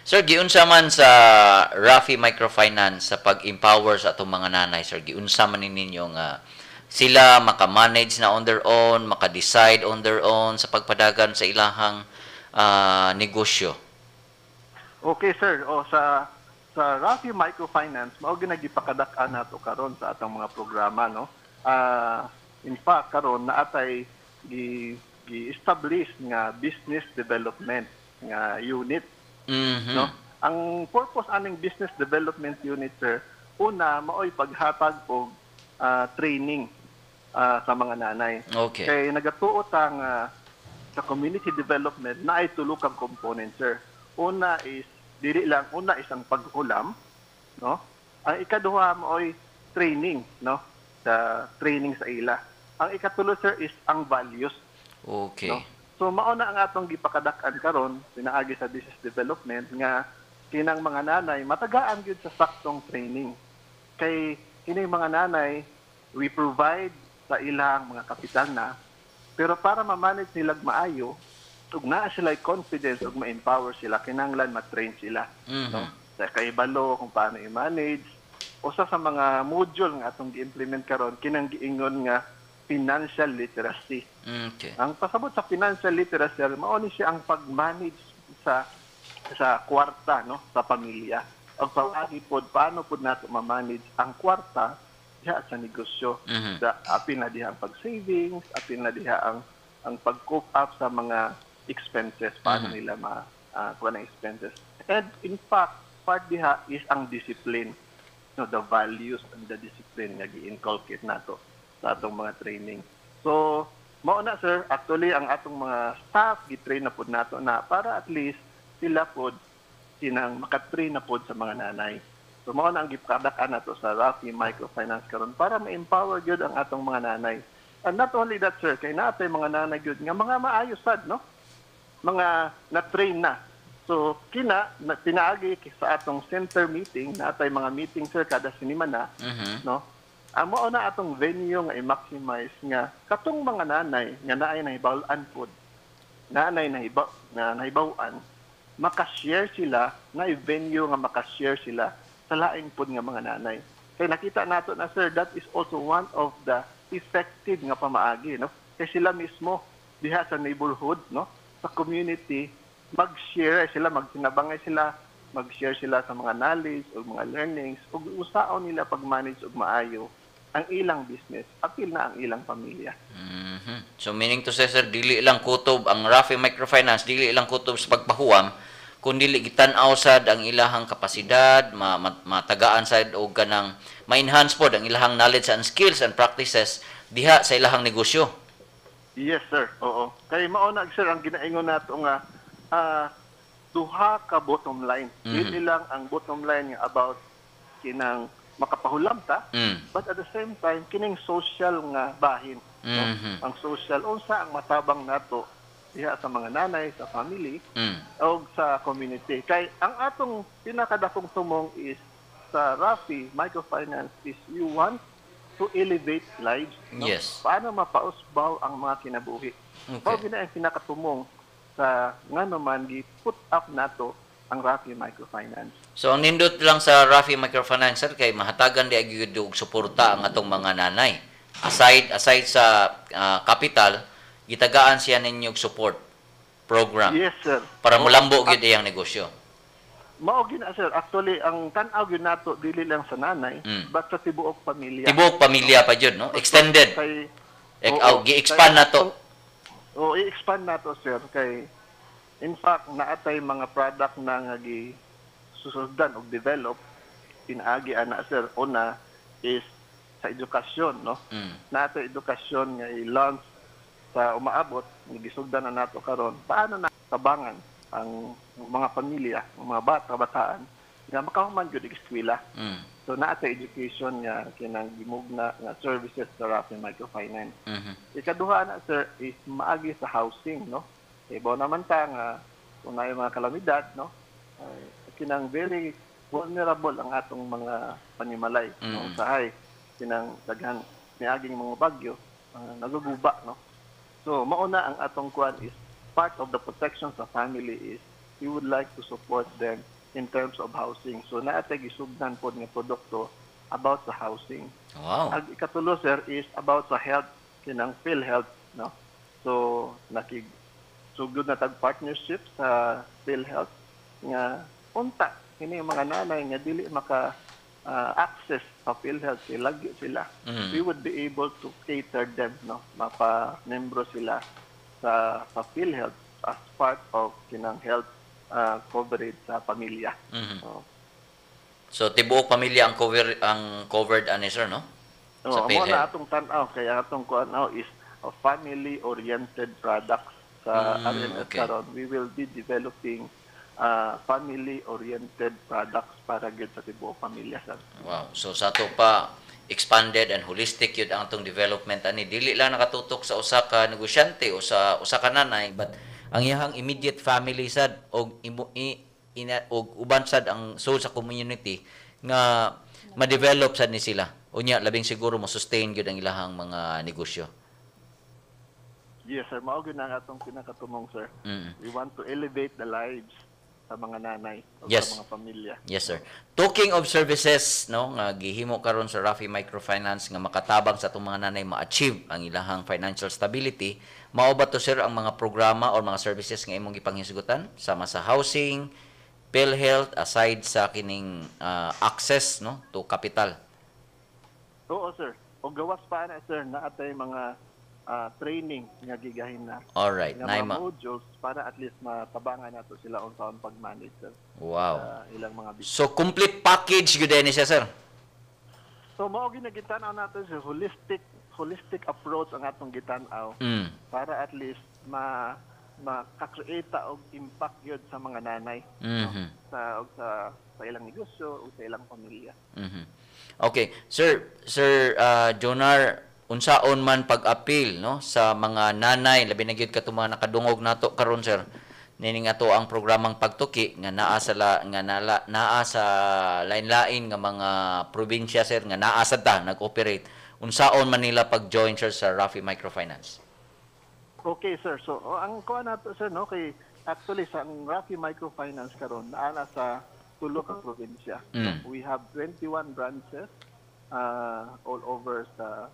Sir, giunsa man sa Rafi Microfinance sa pag-empower sa atong mga nanay, sir, giunsa man ninyo nga sila maka-manage na on their own, maka-decide on their own sa pagpadagan sa ilahang negosyo. Okay, sir. O sa Rafi Microfinance, mao ginagipakadak-an nato karon sa atong mga programa, no. In fact, karon naatay gi-establish nga business development nga unit, no. Mhm. Ang purpose aning business development unit, sir, una maoy paghatag og training sa mga nanay. Okay. Kay nagatuot ang sa community development na ay tulo kang component, sir. Una is ang pag-ulam, no? Ang ikaduha mo ay training, no? Sa training sa ila. Ang ikatulo, sir, is ang values, Okay. no? So mauna ang atong gipakadak-an karon pinaagi sa business development nga kinang mga nanay matagaan gyud sa saktong training. Kay kining mga nanay we provide sa ilang mga kapital na, pero para ma-manage nila maayo, ug naa sila confidence ug ma-empower sila, kinahanglan ma-train sila, no? Sa kaibalo kung paano i-manage. Usa sa mga module nga atong gi-implement karon kinang giingon nga financial literacy. Okay. Ang pasabot sa financial literacy, mao ni siya ang pag-manage sa kwarta, no, sa pamilya. O paagi pod paano pod nato ma-manage ang kwarta diha sa negosyo. Mhm. Sa apil na diha ang pag-savings, apil na diha ang pag-cope up sa mga expenses, paano nila kuha ng expenses. And in fact, part diha is ang discipline, no, the values and the discipline nga gi-inculcate nato sa atong mga training. So, mao na, sir, actually ang atong mga staff gi-train na pod nato na para at least sila pod sinang makatrain na pod sa mga nanay. So mao na ang gipakadak-an nato sa Rafi Microfinance karon para ma-empower gyud ang atong mga nanay. And not only that, sir, kay naatay mga nanay gyud nga mga maayos sad, no? Mga na-train na. So pinaagi sa atong center meeting, naatay mga meeting, sir, kada sinimana, Mhm. no? Mao na atong venue nga i-maximize nga katong mga nanay nga naay nahibaw-an pod, naanay nahibaw-an, makashare sila na venue nga makashare sila sa laing pod nga mga nanay. Kay nakita nato na, sir, that is also one of the effective nga pamaagi, no? Kay sila mismo diha sa neighborhood, no, sa community, mag-share sila, mag-share sila sa mga knowledge o mga learnings ug usaon nila pag-manage og maayo ang ilang business, apil na ang ilang pamilya. Mhm. So meaning to say, sir, dili lang kutob ang Rafi Microfinance, dili lang kutob sa pagpahuwam, kundi gitan-aw sad ang ilahang kapasidad, matagaan sad og kanang ma-enhance pod ang ilahang knowledge and skills and practices diha sa ilahang negosyo. Yes, sir. Oo. Kay mao na, sir, ang ginaingon nato nga duha ka bottom line. Dili lang ang bottom line nga about kinang makapahulam ta, but at the same time kining social nga bahin, no? Ang social unsa ang matabang nato diha sa mga nanay, sa family, o sa community. Kay ang atong pinakadakong tumong is sa Rafi Microfinance is you want to elevate lives, no? Yes. Paano mapausbaw ang mga kinabuhi. Mao Okay. gina ang pinakatumong sa ngano man gi-put up nato ang Rafi Microfinance. So ang nindot lang sa Rafi Microfinance, sir, kay mahatagan di gyud og suporta ang atong mga nanay. Aside sa capital, gitagaan siya ninyo og support program Yes, sir. para Oo. mulambo gyud iyang negosyo. Mao gina, sir. Actually, ang tan-aw gyud nato dili lang sa nanay, but sa tibuok pamilya. Tibuok pamilya pa jud, no? Extended. Kay Gi-expand na to. Oo, i-expand nato, sir, kay in fact naatay mga product na nga susundan og develop pinaagi ana, sir. Una is sa edukasyon, no? Nato edukasyon nga i-launch sa umaabot, gisugdan na nato karon. Paano na tabangan ang mga pamilya, ang mga kabataan nga makahuman gyud og eskwela. So naata education nga kinang gimugna nga services sa Rafi Microfinance. Ikaduha na, sir, is maagi sa housing, no? Ibaw naman ta nga kung na mga kalamidad, no? Kinang very vulnerable ang atong mga panimalay, no? Usahay kinang daghang niaging mga bagyo naguguba, no? So mauna ang atong kuan is part of the protection sa family is we would like to support them in terms of housing. So naatay gisugdan po nga produkto about sa housing. Wow. Ang ikatulo, sir, is about sa health, kinang PhilHealth, no? So, sugod na tag-partnership sa PhilHealth nga unta, kini yung mga nanay nga dili maka access sa PhilHealth, lagi sila. We would be able to cater them, no? Mapa-membro sila sa PhilHealth as part of kinang health coverage sa pamilya. So tibuok pamilya ang covered ani sir, no? Sa Mo PhilHealth. na atong tan-aw kaya atong kuan is a family-oriented products sa RMS okay. karon. We will be developing family-oriented products para gid sa tibuok pamilya sir. Wow. So sa ato pa expanded and holistic yun ang atong development ani, dili lang nakatutok sa usa ka negosyante o sa usa ka nanay, but ang iyang immediate family sad og og uban sad ang soul sa community nga ma-develop sad ni sila. Unya labing siguro mo sustain gyud ang ilahang mga negosyo. Yes sir, mao gyud ang atong pinakatumong sir. We want to elevate the lives sa mga nanay o Yes. sa mga pamilya. Yes sir. Talking of services no nga gihimo karon sa Rafi Microfinance nga makatabang sa atong mga nanay ma-achieve ang ilahang financial stability, mao ba to sir ang mga programa or mga services nga imong gipanghisgutan sama sa housing, PhilHealth aside sa kining access no to capital? Oo sir. O gawas pa na sir na atay mga training nga gigahin na. All right. Nga mga modules para at least matabangan nato sila unsaon pag-manage sir. Wow. Ilang mga business. So complete package gyud ni siya sir. So mao ginagitanaw nato sa holistic approach ang atong gitanaw para at least maka-create og impact yun sa mga nanay no? sa ilang negosyo o sa ilang pamilya. Okay, sir Jonar, unsaon man pag-appeal no sa mga nanay labi na gyud katong mga nakadungog nato karon sir nining ato ang programang pagtuki nga naa sa lain-lain nga mga probinsya sir nga naa sad ta nag-operate, unsaon man nila pag-join sir sa Rafi Microfinance? Okay sir, so ang kuha nato sir no kay actually sa ang Rafi Microfinance karon naa sa tulo ka probinsya. We have 21 branches all over sa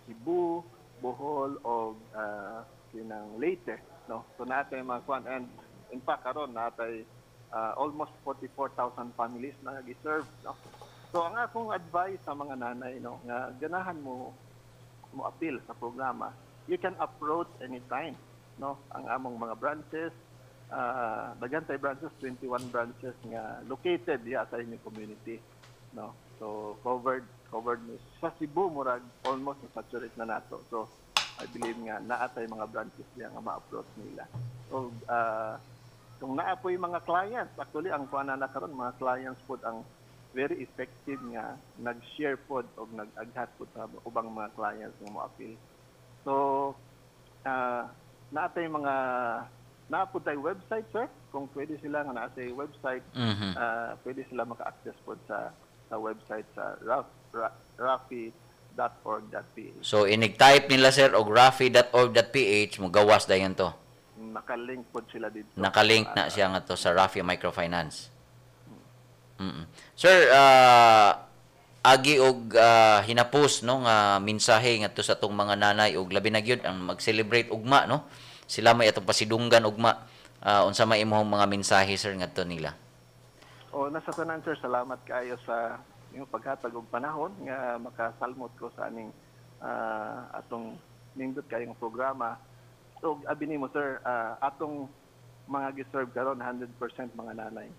Cebu, Bohol o kinang Leyte, no? So natay mga kuan, and in fact karon natay almost 44,000 families na gi-serve, no? So ang akong advice sa mga nanay no nga ganahan mo appeal sa programa, you can approach anytime, no? Ang among mga branches daghan tay branches, 21 branches nga located diha sa inyong community, no? So covered ni sa Cebu murag almost saturate na nato. So I believe nga naatay mga branches diha nga ma-approach nila. So kung naapoy mga clients, actually ang kuana na karon mga clients pod ang very effective nga nag-share pod o nag-aghat pod sa ubang mga clients nga mo-appeal. So naatay mga naapod tayo website sir, kung pwede sila nga naatay website, pwede sila maka-access pod sa website sa rafi.org.ph. So inig-type nila sir og rafi.org.ph mo gawas dayon to. Nakalink pod sila dito. Nakalink na siya nga to sa Rafi Microfinance. Sir, agi og hinapos no nga mensahe ngadto sa tong mga nanay og labi na gyud ang mag-celebrate ugma no. Sila may atong pasidunggan ugma. Unsa may imong mga mensahe sir ngadto nila? Nasa tanan sir, salamat kayo sa yung paghatag og panahon nga makasalmot ko sa aning atong nindot kayong programa. So abi nimo sir, atong mga gi-serve karon 100% mga nanay.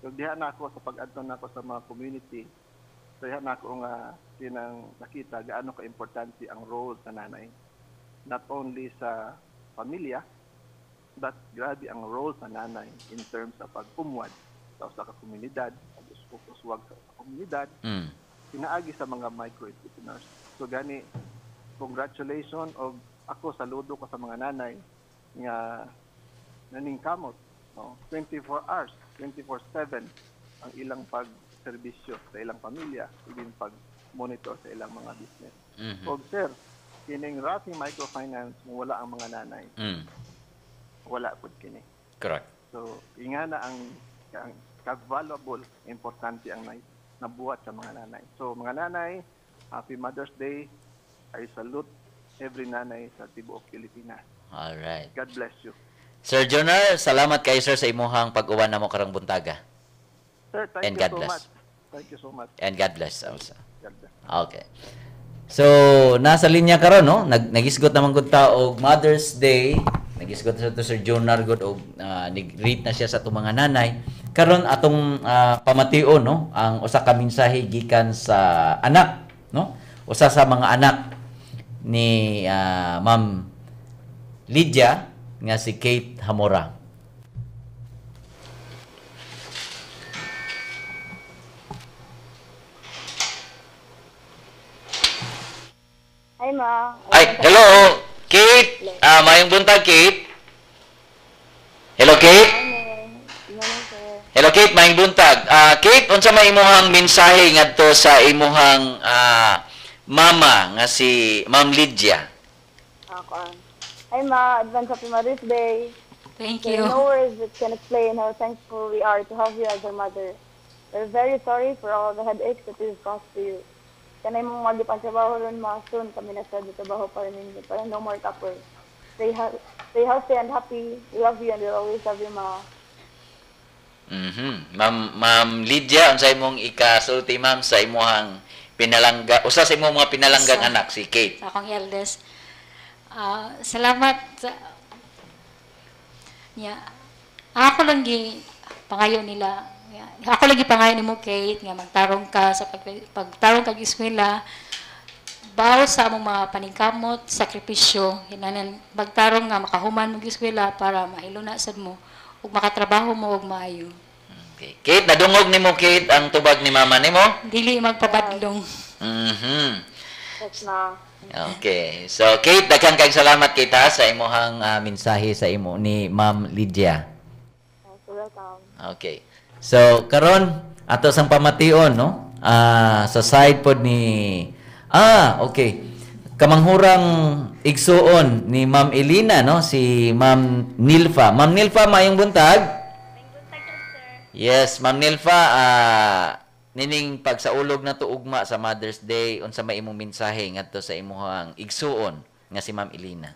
So diha na ako sa pag-adto nako sa mga community. So diha na ako nga tinang nakita gaano ka importante ang role sa nanay. Not only sa pamilya, but grabe ang role sa nanay in terms sa pag-umwad sa komunidad, pag-uswag sa komunidad, pinaagi sa mga micro-entrepreneurs. So gani, congratulations o ako saludo ko sa mga nanay nga naningkamot, no? 24 hours, 24/7 ang ilang pag-serbisyo sa ilang pamilya, even pag-monitor sa ilang mga business. So sir, kining Rafi Microfinance, wala ang mga nanay. Wala pud kini. Correct. So, ingana ang kag-valuable, importante ang nabuhat sa mga nanay. So, mga nanay, Happy Mother's Day. I salute every nanay sa tibuok Pilipinas. Alright. God bless you. Sir Jonar, salamat kayo sir sa imuhang pag-uwan namo karong buntaga. Sir, thank And you God so bless. much. Thank you so much. And God bless also. God bless. Okay. So, nasa linya karon no, nagisgot naman gud ta og Mother's Day. Nagisgot sa to Sir Jonar gud og nag-greet na siya sa atong mga nanay. Karon atong pamation no, ang usa ka mensahe gikan sa anak, no? Usa sa mga anak ni Ma'am Lydia nga si Kate Hamora. Hi, Ma. Ay, hello, Kate. Mayong buntag, Kate. Hello, Kate. Morning, sir. Hello, Kate. Mayong buntag. Kate, unsa may imuhang mensahe ngadto sa imuhang mama nga si Ma'am Lydia? Ako. Hi, Ma. Advance Happy Mother's Day. Thank There you. are no words that can explain how thankful we are to have you as our mother. We're very sorry for all the headaches that we've caused to you. Kanay mong magipan sa baho ron, Ma. Soon kami na sa dito baho pa rin ninyo. Para no more couple. Stay healthy and happy. We love you and we'll always love you, Ma. Ma'am Lydia, unsa imong ikasulti ma'am sa imuhang pinalangga, usa sa imong mga pinalanggang Sa- anak si Kate. Sa akong eldest. Salamat sa ako lang pangayo nila. Ako lagi pangayo nimo Kate nga magtarong ka sa pagtarong kag eskwela. Bawat sa among mga paningkamot, sakripisyo, hinanan magtarong nga makahuman mo eskwela para mahiluna sad mo ug makatrabaho mo og maayo. Okay. Kate, nadungog nimo Kate ang tubag ni mama nimo? Dili magpabadlong. Yes, Ma. Okay. So Kate, daghang kayong salamat kita sa imuhang mensahe sa imo ni Ma'am Lydia. You're welcome. Okay. So karon ato sang pamation no. Sa side pod ni okay. Kamanghurang igsuon ni Ma'am Elina no, si Ma'am Nilfa. Ma'am Nilfa, mayong buntag. Yes, Ma'am Nilfa, nining pagsaulog na to ugma sa Mother's Day, unsa may imong mensahe ngadto sa imuhang igsuon nga si Ma'am Elina.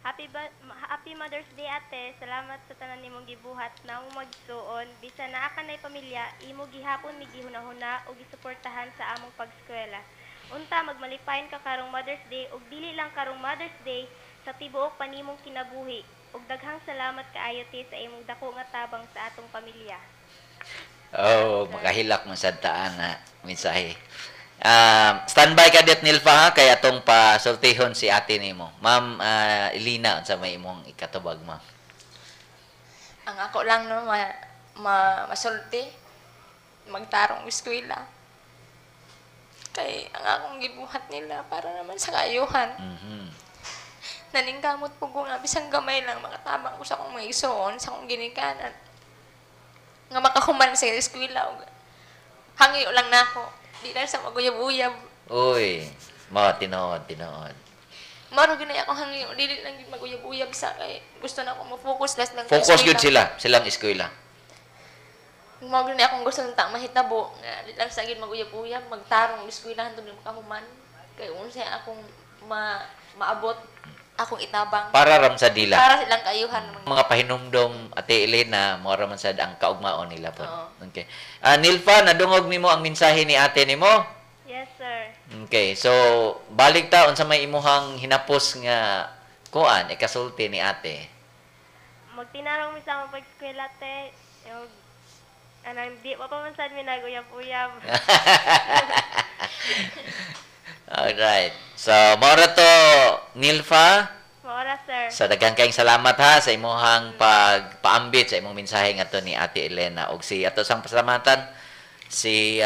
Happy Mother's Day, ate. Salamat sa tanan nimong gibuhat na magsuon. Bisan naa ka nay pamilya, imo gihapon mi gihuna-huna ug gisuportahan sa among pagskwela. Unta magmalipayon ka karong Mother's Day ug dili lang karong Mother's Day sa tibuok panimong kinabuhi. Ug daghang salamat kaayo ti sa imong dako nga tabang sa atong pamilya. Oh, makahilak man sad taan na mensahe. Standby ka dit Nilfa ha, kay atong pasultihon si ate nimo. Ma'am Elina, unsa may imong ikatubag ma'am? Ang ako lang no masulti magtarong eskwela. Kay ang akong gibuhat nila para naman sa kaayuhan. Naningkamot po ko nga bisang gamay lang makatabang ko sa akong mga igsoon, sa akong ginikanan. Nga makahuman sa eskwela og hangi lang nako. Di lang sa maguyab-uyab. Uy, tinuod. Maro ginay ako hangi, dili lang gid maguyab-uyab sa kay gusto na ako mo-focus last lang Focus gyud silang eskwela. Mao ginay akong gusto nang mahitabo nga di lang sa gid maguyab-uyab, magtarong eskwelahan tungod makahuman. Kay unsay akong maabot akong itabang Para ram sa dila. para silang kaayuhan. Mga pahinumdom Ate Elena, mo ra man sad ang kaugmaon nila po. Oo. Okay. Nilfa, nadungog nimo ang mensahe ni ate nimo? Yes, sir. Okay. So, balik ta unsa may imuhang hinapos nga kuan ikasulti ni ate. Magtinarong mi sa among pagskwela, te. Yung di pa man sad mi naguyab-uyab. Alright. So, mora to Nilfa. Maora, sir. So, daghang kayong salamat ha sa imuhang pagpaambit sa imong mensahe ngadto ni Ate Elena og si ato sang pasalamatan si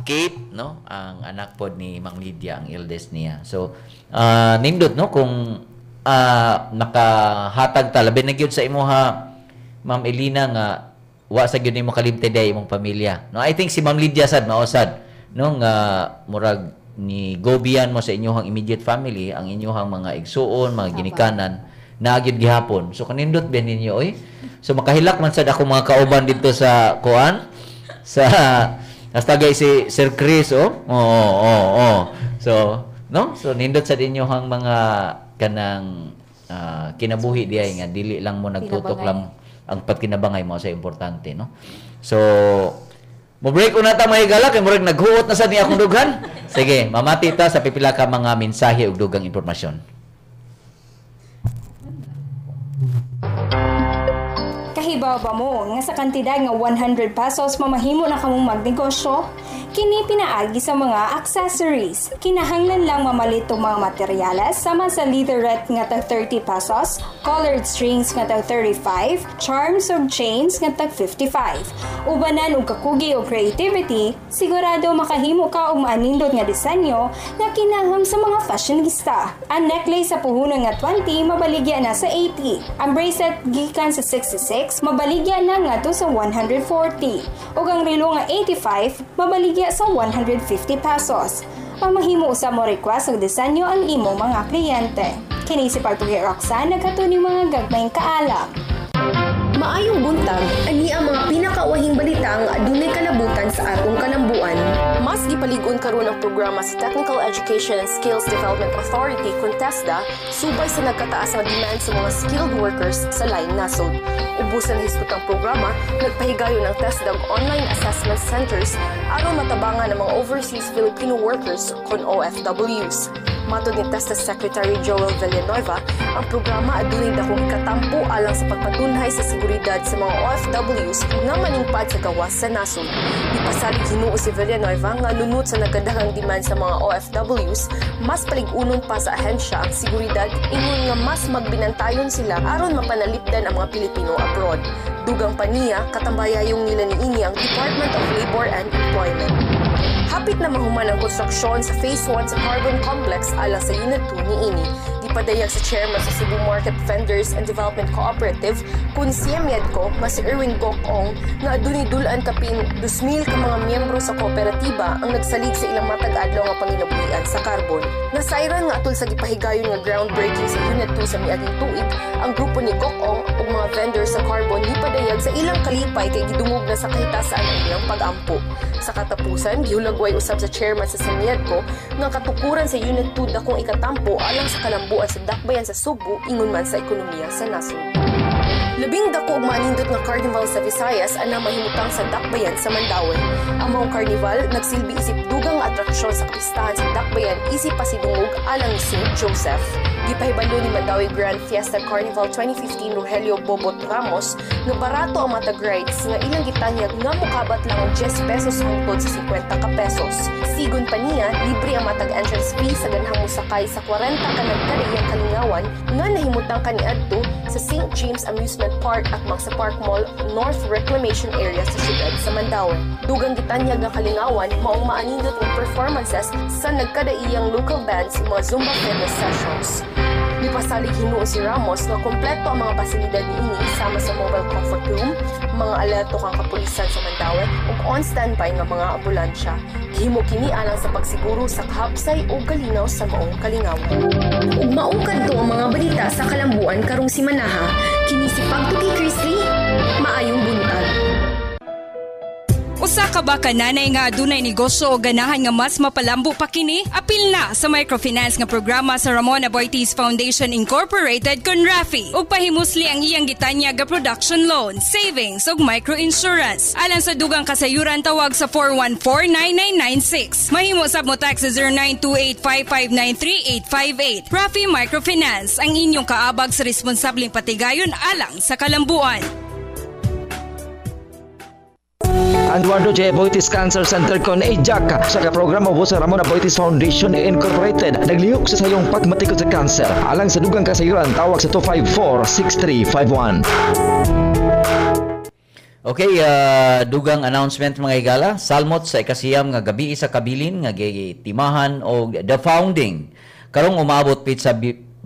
Kate no, ang anak pod ni Mang Lydia, ang eldest niya. So, nindot no kung nakahatag ta labi na gyud sa imuha Ma'am Elena nga wa sa gyud nimo kalimted ay imong pamilya. No, I think si Ma'am Lydia sad maosad no nga murag ni gobian mo sa inyong immediate family ang inyong mga igsuon, mga ginikanan naagid gihapon. So kanindot ba ninyo oy? So makahilak man sad ako mga kauban dito sa kuan sa hastagay si Sir Chris So no? So nindot sa inyo hang mga kanang kinabuhi diay nga dili lang mo nagtutok lang ang pagkinabangay mo sa importante, no? So mo break una ta mga higala kay murag naghuot na sa niya akong dughan. Sige, mamati ta sa pipila ka mga mensahe ug dugang impormasyon. Kahibaw ba mo nga sa kantidad nga 100 pesos mamahimo na kamong magnegosyo? Kini pinaagi sa mga accessories. Kinahanglan lang mamalit og mga materyales sama sa leatherette nga tag 30 pesos, colored strings nga tag 35, charms ug chains nga tag 55. Ubanan og kakugi o creativity, sigurado makahimo ka og maanindot nga disenyo nga kinahang sa mga fashionista. Ang necklace sa puhunan nga 20 mabaligya na sa 80. Ang bracelet gikan sa 66 mabaligya na ngadto sa 140. Ug ang relo nga 85 mabaligya sa 150 pesos. Mamahimo usa mo request og disenyo ang imo mga kliyente. Kini si Pagtugi Roxanne nagkatuni mga gagmayng kaalam. Maayong buntag, ani ang mga pinakawahing balita nga adunay kalabutan sa atong kalambuan. Mas gipalig-on karon ang programa sa Technical Education and Skills Development Authority (TESDA) subay sa nagkataas nga demand sa mga skilled workers sa laing nasod. Ubusan na hisgot ang programa, nagpahigayon ang TESDA online assessment centers aron matabangan ang mga overseas Filipino workers kon OFWs. Matod ni TESDA Secretary Joel Villanueva, ang programa adunay dakong katampo alang sa pagpatunhay sa seguridad sa mga OFWs nga maningpad sa gawas sa nasod. Ipasalig hinuo si Villanueva nga lunod sa nagkadaghang demand sa mga OFWs, mas palig-unon pa sa ahensya ang seguridad ingon nga mas magbinantayon sila aron mapanalipdan ang mga Pilipino abroad. Dugang pa niya, katambayayong nila niini ang Department of Labor and Employment. Hapit na mahuman ang konstruksyon sa Phase 1 sa Carbon Complex alang sa Unit 2 niini. Gipadayag sa chairman sa Cebu Market Vendors and Development Cooperative, kun siya Miedco, mas si Erwin Gokong, nga adunay dulan kapin 2,000 ka mga miyembro sa kooperatiba ang nagsalig sa ilang matag adlaw nga panginabuhian sa carbon. Nasayran nga atol sa gipahigayon nga groundbreaking sa Unit 2 sa miaging tuig, ang grupo ni Gokong ug mga vendors sa carbon gipadayag sa ilang kalipay kay gidungog na sa kahitasan ang ilang pag-ampo. Sa katapusan, gihulagway usab sa chairman sa Semiedco nga katukuran sa Unit 2 dakong ikatampo alang sa kalambuan sa dakbayan sa Subo ingon man sa ekonomiya sa nasod. Labing dako og manindot nga carnival sa Visayas ana mahimutang sa dakbayan sa Mandaue. Ang mga carnival nagsilbi isip dugang atraksyon sa kapistahan sa dakbayan isip pasidungog alang ni St. Joseph. Gipahibalo ni Mandaue Grand Fiesta Carnival 2015 Rogelio Bobot Ramos nga barato ang matag rides nga ilang gitanyag nga mukabat lang og 10 pesos hangtod sa 50 ka pesos. Sigon pa niya, libre ang matag entrance fee sa ganhang musakay sa 40 ka nagkadayang kalingawan nga nahimutang kaniadto sa St. James Amusement Park at Magsa Park Mall North Reclamation Area sa siyudad sa Mandaue. Dugang gitanyag ng kalingawan maong maanindot ng performances sa nagkadaiyang local bands mga Zumba fitness sessions. Mipasalig hinuo si Ramos nga kompleto ang mga pasilidad niini sama sa mobile comfort room, mga alerto kang kapulisan sa Mandaue ug on standby nga mga ambulansya. Gihimo kini alang sa pagsiguro sa kahapsay o kalinaw sa maong kalingawan. Ug maong kadto ang mga balita sa kalambuan karong simanaha, kini si Pagtugi Christy, maayong buntag. Usa ka ba kananay nga adunay negosyo o ganahan nga mas mapalambo pa kini? Apil na sa microfinance nga programa sa Ramon Aboitiz Foundation Incorporated kon Rafi ug pahimusli ang iyang gitanya nga production loan, savings ug microinsurance. Alang sa dugang kasayuran tawag sa 414-9996. Mahimo sab mo text sa 0928-5593858. Rafi Microfinance ang inyong kaabag sa responsableng patigayon alang sa kalambuan. Ang Eduardo J. Aboitiz Cancer Center kon EJAC sa programa po sa Ramon Aboitiz Foundation Incorporated naglihok sa sayong pagmatikot sa cancer alang sa dugang kasayuran tawag sa 254-6351. Okay, dugang announcement mga higala, salmot sa ikasiyam nga gabi sa kabilin nga gitimahan og the founding. Karong umabot pit sa 29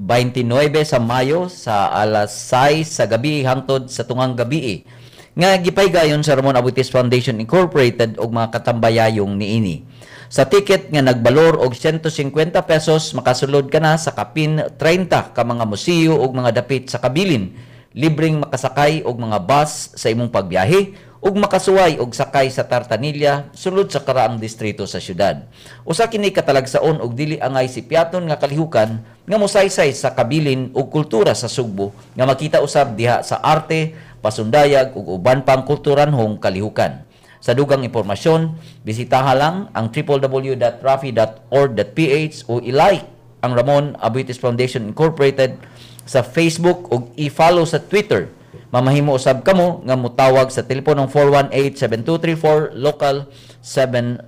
sa Mayo sa alas 6 sa gabi hangtod sa tungang gabi nga gipaygayon sa Ramon Aboitiz Foundation Incorporated og mga katambayayong niini. Sa ticket nga nagbalor og 150 pesos, makasulod ka na sa kapin 30 ka mga museo ug mga dapit sa kabilin. Libreng makasakay og mga bus sa imong pagbiyahe ug makasuway og sakay sa Tartanilla sulod sa karaang distrito sa syudad. Usa kini katalagsaon og dili angay sipyaton nga kalihukan nga mosaysay sa kabilin ug kultura sa Sugbo nga makita usab diha sa arte, pasundayag ug uban pang kulturanhong kalihukan. Sa dugang impormasyon, bisitaha lang ang www.rafi.org.ph o i-like ang Ramon Abuitis Foundation Incorporated sa Facebook ug i-follow sa Twitter. Mamahimo usab kamo nga mutawag sa teleponong 418-7234 local 701.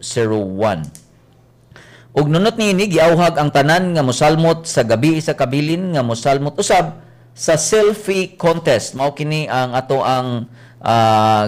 Ug nunot niini giawhag ang tanan nga mosalmot sa gabi sa kabilin nga mosalmot usab sa selfie contest. Mao kini ang ato ang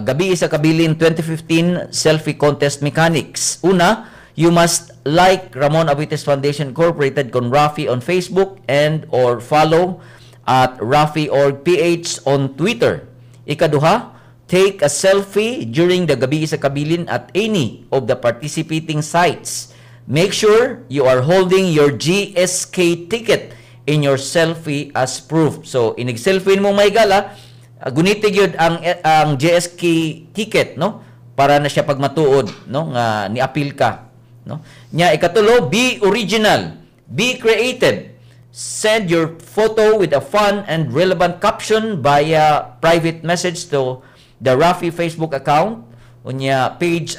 gabi sa kabilin 2015 selfie contest mechanics. Una, you must like Ramon Abuitis Foundation Incorporated con Rafi on Facebook and or follow at Rafi.org.ph on Twitter. Ikaduha, take a selfie during the gabi sa kabilin at any of the participating sites. Make sure you are holding your GSK ticket in your selfie as proof. So, inig-selfie mo may gala, gunitig yun ang GSK ticket, no? Para na siya pagmatuod, no? Nga ni-appeal ka, no? Nya, ikatulo, be original, be creative. Send your photo with a fun and relevant caption via private message to the Rafi Facebook account. Unya, page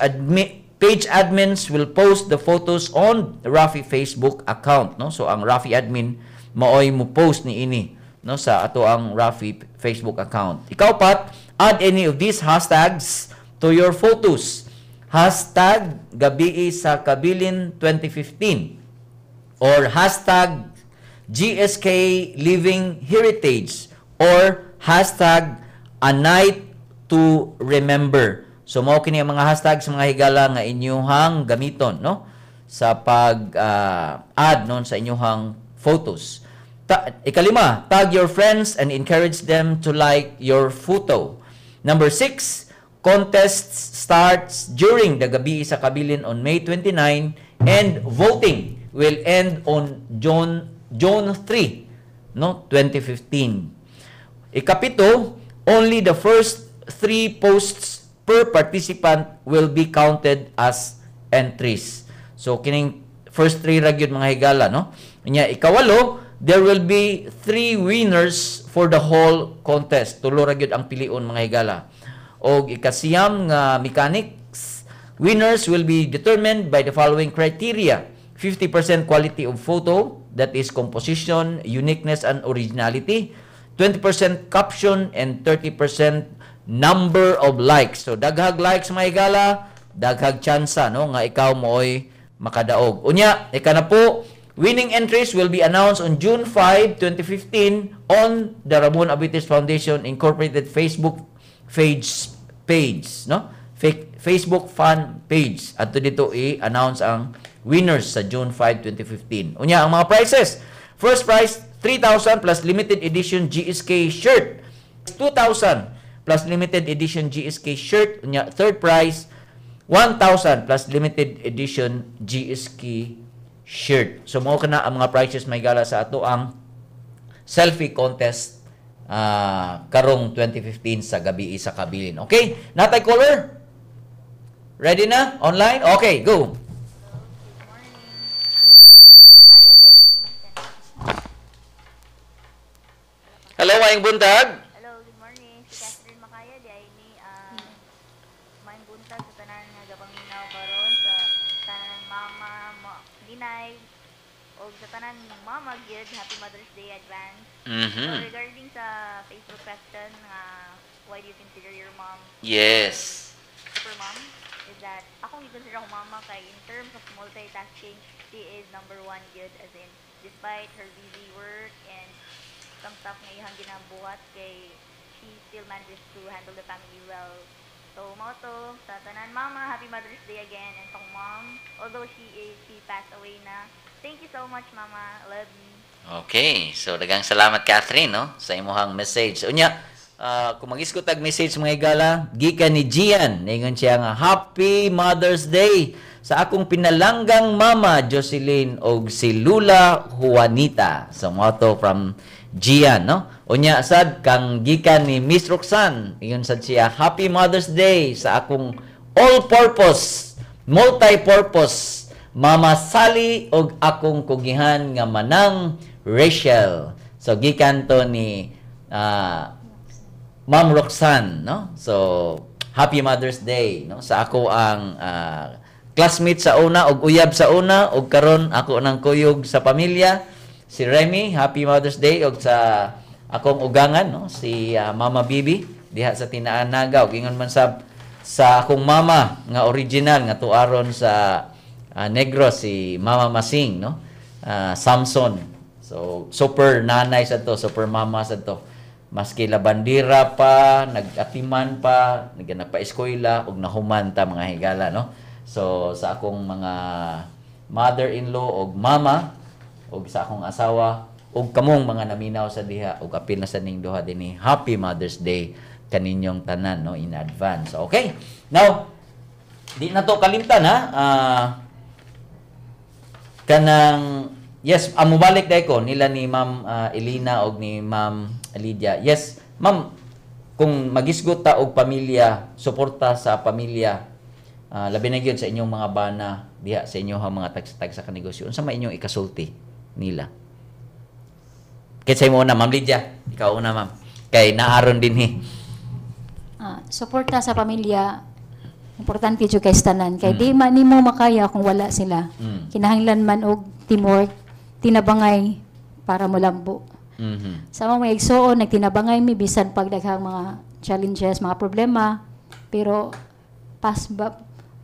admins will post the photos on the Rafi Facebook account, no? So ang Rafi admin maoy mo post ni ini, no, sa ato ang Rafi Facebook account. Ikaw pat, add any of these hashtags to your photos. Hashtag gabi sa kabilin 2015 or hashtag GSK Living Heritage or hashtag A Night to Remember. So mao kini ang mga hashtag sa mga higala nga inyuhang gamiton, no, sa pag-add non sa inyuhang photos. Ikalima, tag your friends and encourage them to like your photo. Number 6, contests starts during the gabi sa kabilin on May 29 and voting will end on June 3, no, 2015. Ikapito, only the first 3 posts per participant will be counted as entries. So kining first 3 ra gyud mga higala, no? Nya ikawalo, there will be 3 winners for the whole contest. Tulo ra gyud ang pilion mga higala. Og ikasiyam nga mechanics, winners will be determined by the following criteria: 50% quality of photo, that is composition, uniqueness, and originality, 20% caption, and 30% number of likes. So, daghag likes mga higala, daghag tsansa, no, nga ikaw mooy makadaog. Unya, ika na po, winning entries will be announced on June 5, 2015 on the Ramon Abuitis Foundation Incorporated Facebook page, no? Facebook fan page. At dito i-announce ang winners sa June 5, 2015. Unya, ang mga prizes. First prize, 3,000 plus limited edition GSK shirt. 2,000 plus limited edition GSK shirt. Unya, third prize, 1,000 plus limited edition GSK shirt. So, mao kana ang mga prizes may gala sa ato ang selfie contest karong 2015 sa gabi sa kabilin. Okay? Natay caller? Ready na? Online? Okay, go. Hello, maayong buntag. Hello, good morning. Si Catherine Macaya di ay ni maayong buntag sa tanan nga gapaminaw karon sa tanan mama, Linay, o sa tanan mama gyud, happy Mother's Day advance. So regarding sa Facebook question why do you consider your mom Yes. super mom, is that akong i-consider akong mama kay in terms of multitasking, she is number 1 good, as in despite her busy work and some stuff nga ihang ginabuhat kay she still manages to handle the family well. So mao to sa tanan mama, happy Mother's Day again, and tong mom, although she passed away na. Thank you so much mama, love you. Okay, so daghang salamat Catherine, no, sa imong message. Unya, kung mag-iskot tag message mga higala, gikan ni Gian, ningon siya nga Happy Mother's Day sa akong pinalanggang mama Jocelyn og si Lula Juanita. So motto from Gian, no? Unya sad kang gikan ni Miss Roxanne. Ingon sad siya, Happy Mother's Day sa akong all-purpose, multi-purpose Mama Sally og akong kugihan nga manang Rachel. So gikan to ni Ma'am Roxanne, no? So Happy Mother's Day, no? Sa ako ang classmate sa una og uyab sa una og karon ako nang kuyog sa pamilya. Si Remy, Happy Mother's Day og sa akong ugangan, no? Si Mama Bibi diha sa Tinaan Naga og ingon man sa akong mama nga original nga tuaron sa Negros, si Mama Masing, no? Samson. So super nanay sa to, super mama sa to. Maski labandira pa, nag-atiman pa, nagpa-eskwela og nahuman ta mga higala, no? So sa akong mga mother-in-law og mama og sa akong asawa og kamong mga naminaw sa diha og apil na sa ning duha dinhi, Happy Mother's Day kaninyong tanan, no, in advance. Okay. Now, di na to kalimtan ha. Kanang yes, mubalik dai ko nila ni Ma'am Elina og ni Ma'am Lydia. Yes, ma'am, kung magisgot ta og pamilya, suporta sa pamilya, labi na gyud sa inyong mga bana diha sa inyong mga tag sa kanegosyo. Unsa may inyong ikasulti nila? Kitsay mo una, Ma'am Lydia. Ikaw una, ma'am. Kay naaron dinhi. Suporta sa pamilya, importante jud kay tanan. Kay di man nimo makaya kung wala sila. Kinahanglan man og teamwork, tinabangay para molambo. Sa mga igsoon, nagtinabangay mi bisan pagdaghang mga challenges, mga problema, pero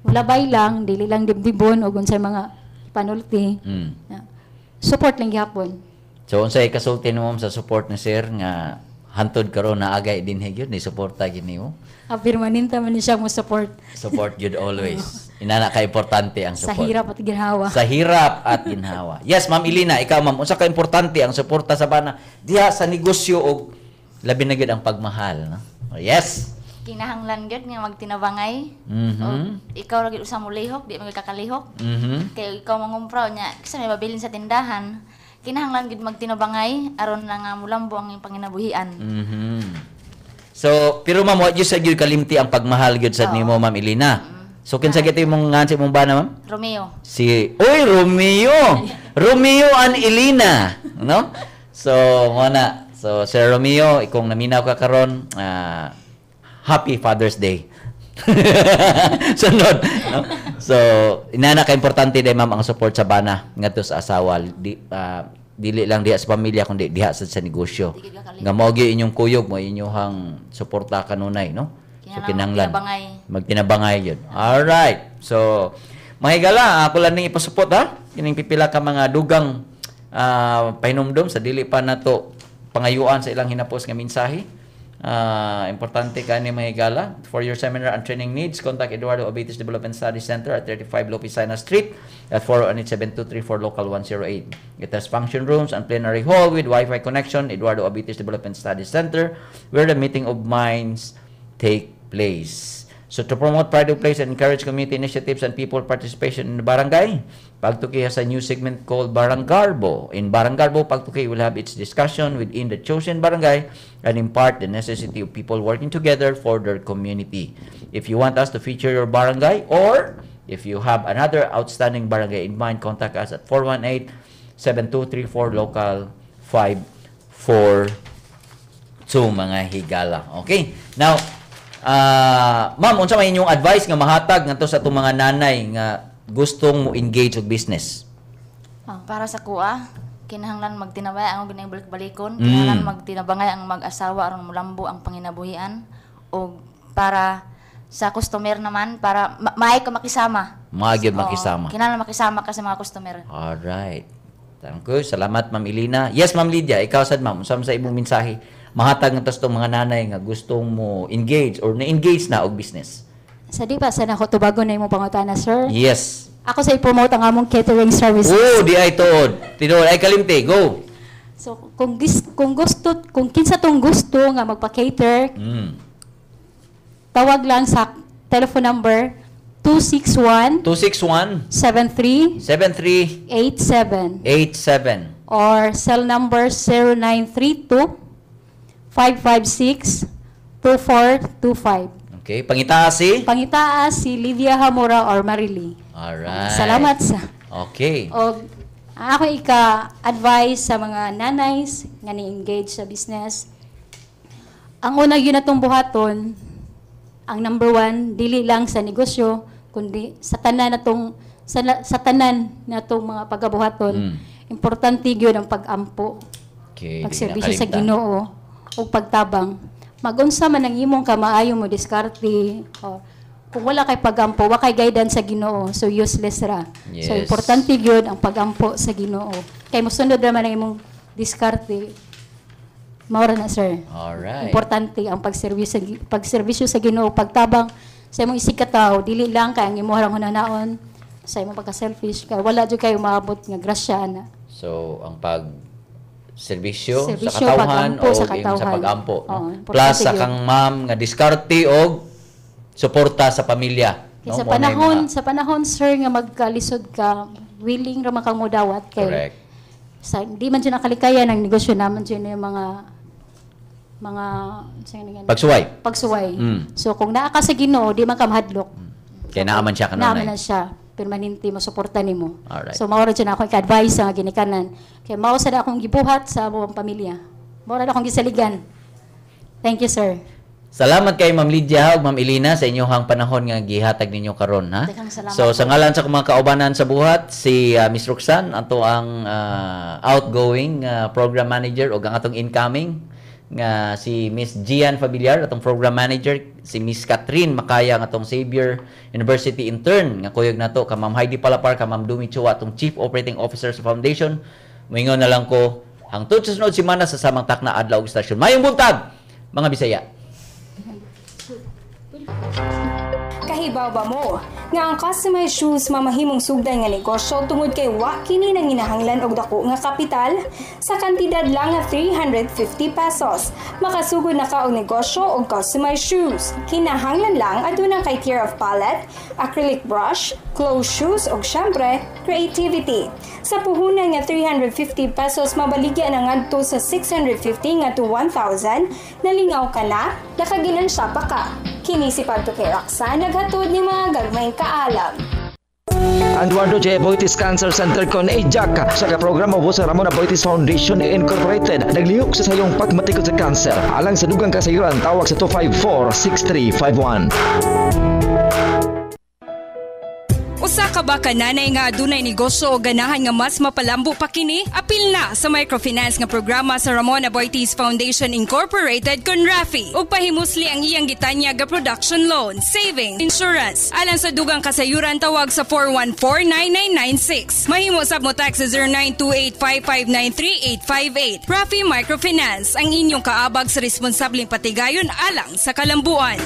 ulabay lang, dili lang dibdibon o unsay mga panulti. Support lang gyapon. So unsay kasulti mo sa support ni sir nga hantod karon na agay din gyud ni suporta gini mo? Permanente man siya mo support. Support gyud always. Inana ka importante ang support. Sa hirap at ginhawa. Sa hirap at ginhawa. Yes, Ma'am Elina, ikaw ma'am, unsa ka importante ang suporta sa bana diha sa negosyo og labi na gyud ang pagmahal, no? Yes. Kinahanglan gyud nga magtinabangay. Ikaw ra gyud usa mo lihok, di mo kakalihok. Kay ikaw mangumpra nya, kasi may mabilin sa tindahan. Kinahanglan gyud magtinabangay aron na nga mulambo ang iyong panginabuhian. So, pero ma'am, wa gyud sa gyud kalimti ang pagmahal gyud sa nimo, Ma'am Elina. So, kinsa gyud imong ngansi mong bana, ma'am? Romeo. Romeo. Romeo and Elina, no? So, muna. So, Sir Romeo, ikong naminaw ka karon, Happy Father's Day. Sunod, no? So, inana ka importante day ma'am ang support sa bana ngadto sa asawa. Dili lang diha sa pamilya kundi diha sa negosyo. Nga mao gyud inyong kuyog, mo inyong suporta kanunay, no? So kinahanglan magtinabangay yun. All right. So mahigala ako lang ning ipasupport ha. Kining pipila ka mga dugang pahinumdom sa dili pa nato pangayuan sa ilang hinapos nga mensahe. Importante ka ni mahigala. For your seminar and training needs, contact Eduardo Abitis Development Study Center at 35 Lopicina Street at 418-7234 Local 108. It has function rooms and plenary hall with Wi-Fi connection. Eduardo Abitis Development Study Center, where the meeting of minds take place. So to promote pride of place and encourage community initiatives and people participation in the barangay, Pagtuki has a new segment called Barangarbo. In Barangarbo, Pagtuki will have its discussion within the chosen barangay and impart the necessity of people working together for their community. If you want us to feature your barangay, or if you have another outstanding barangay in mind, contact us at 418-7234 Local 542 mga higala. Okay? Now, ma'am, unsa may inyong advice nga mahatag ngadto sa atong mga nanay nga gustong mo engage og business? Para sa kuha, kinahanglan magtinabay ang ginabalik-balikon, kinahanglan magtinabangay ang mag-asawa aron mulambo ang panginabuhian, o para sa customer naman para maay ka makisama. Magyud makisama. Kinahanglan makisama ka sa mga customer. All right. Thank you. Salamat, Ma'am Elina. Yes, Ma'am Lydia, ikaw sad ma'am, unsa sa imong mensahe mahatag ng tong mga nanay nga gustong mo engage or na-engage na og business? Sa di pa, sa nako tubago na imong pangutana, sir? Yes. Ako sa i-promote ang among catering services. Oh, di ay tuod. Tinuod ay kalimti. Go. So, kung kinsa tong gusto nga magpa-cater, tawag lang sa telephone number 261 261 73 73 87 87. or cell number 0932 556 2425. Okay, pangitaas si? Pangitaas si Lydia Hamura or Marily. Alright. Salamat sa. Okay. O ako ika-advise sa mga nanays nga ni-engage sa business. Ang unang yun natong buhaton, ang number one, dili lang sa negosyo, kundi sa tanan natong sa tanan natong mga pagabuhaton. Importante gyud ang pag-ampo. Okay, Pagserbisyo sa Ginoo o pagtabang. Magunsa man ang imong kamaayo mo diskarte o kung wala kay pagampo, wa kay guidance sa Ginoo, so useless ra. Yes. So importante gyud ang pagampo sa Ginoo. Kay mosunod ra man ang imong diskarte. Maura na sir. Alright. Importante ang pagserbisyo sa Ginoo, pagtabang sa imong isikataw, dili lang kay ang imong harang hunanaon sa imong pagka-selfish kay wala jud kayo maabot nga grasya na. So, ang serbisyo sa Serbisyo, katawhan pag-ampo o sa sa katawhan. pag-ampo. No? Oo, Plus importante sa yun. kang ma'am nga diskarte o suporta sa pamilya. Kaya No? sa panahon sir nga magkalisod ka, willing ra man kang modawat kay Correct. sa hindi man dyan nakalikayan ang negosyo naman dyan yung mga pagsuway. So kung naa ka sa Ginoo, di man ka mahadlok. Kaya naaman siya kanunay. Naaman na siya. Permanente mo suporta nimo. Alright. So maura dyan ako ika-advise sa ginikanan. Kaya mausad akong gibuhat sa buong pamilya. Maura akong gisaligan. Thank you sir. Salamat kay Ma'am Lydia ug Ma'am Elina sa inyong panahon nga gihatag ninyo karon ha. Daghang salamat So sa po. ngalan sa mga kaubanan sa buhat, si Miss Roxanne ato ang outgoing program manager ug ang atong incoming nga si Miss Gian Familiar atong program manager, si Miss Catherine Makaya nga atong Xavier University intern nga kuyog nato ka Ma'am Heidi Palapar, ka Ma'am Dumi Chua atong Chief Operating Officer sa foundation. Moingon na lang ko hangtod sa sunod semana sa samang takna adlaw ug stasyon. Mayong buntag mga Bisaya. Kahibaw ba mo nga ang customized shoes mamahimong sugday nga negosyo tungod kay wa kini nang ginahanglan og dako nga kapital sa kantidad lang nga 350 pesos. Makasugod na ka og negosyo og customized shoes. Kinahanglan lang aduna kay tier of palette, acrylic brush, closed shoes ug syempre creativity. Sa puhunan nga 350 pesos mabaligya na ngadto sa 650 nga to 1,000, nalingaw ka na, nakaginansya pa ka. Kini si Padto kay Roxanne naghatod ni mga gagmayng kaalam. Eduardo Diabetes Cancer Center kon Ejaka sa programa po sa Ramon Diabetes Foundation Incorporated naglihok sa sayong pagmatikod sa cancer alang sa dugang kasayuran tawag sa 254-6351. Usa ka ba kananay nga adunay negosyo o ganahan nga mas mapalambo pa kini? Apil na sa microfinance nga programa sa Ramon Diabetes Foundation Incorporated kon Rafi ug pahimusli ang iyang gitanya nga production loan, savings, insurance alang sa dugang kasayuran tawag sa 414-9996. Mahimo sab mo tax sa 0928-5593-858. Rafi Microfinance ang inyong kaabag sa responsableng patigayon alang sa kalambuan.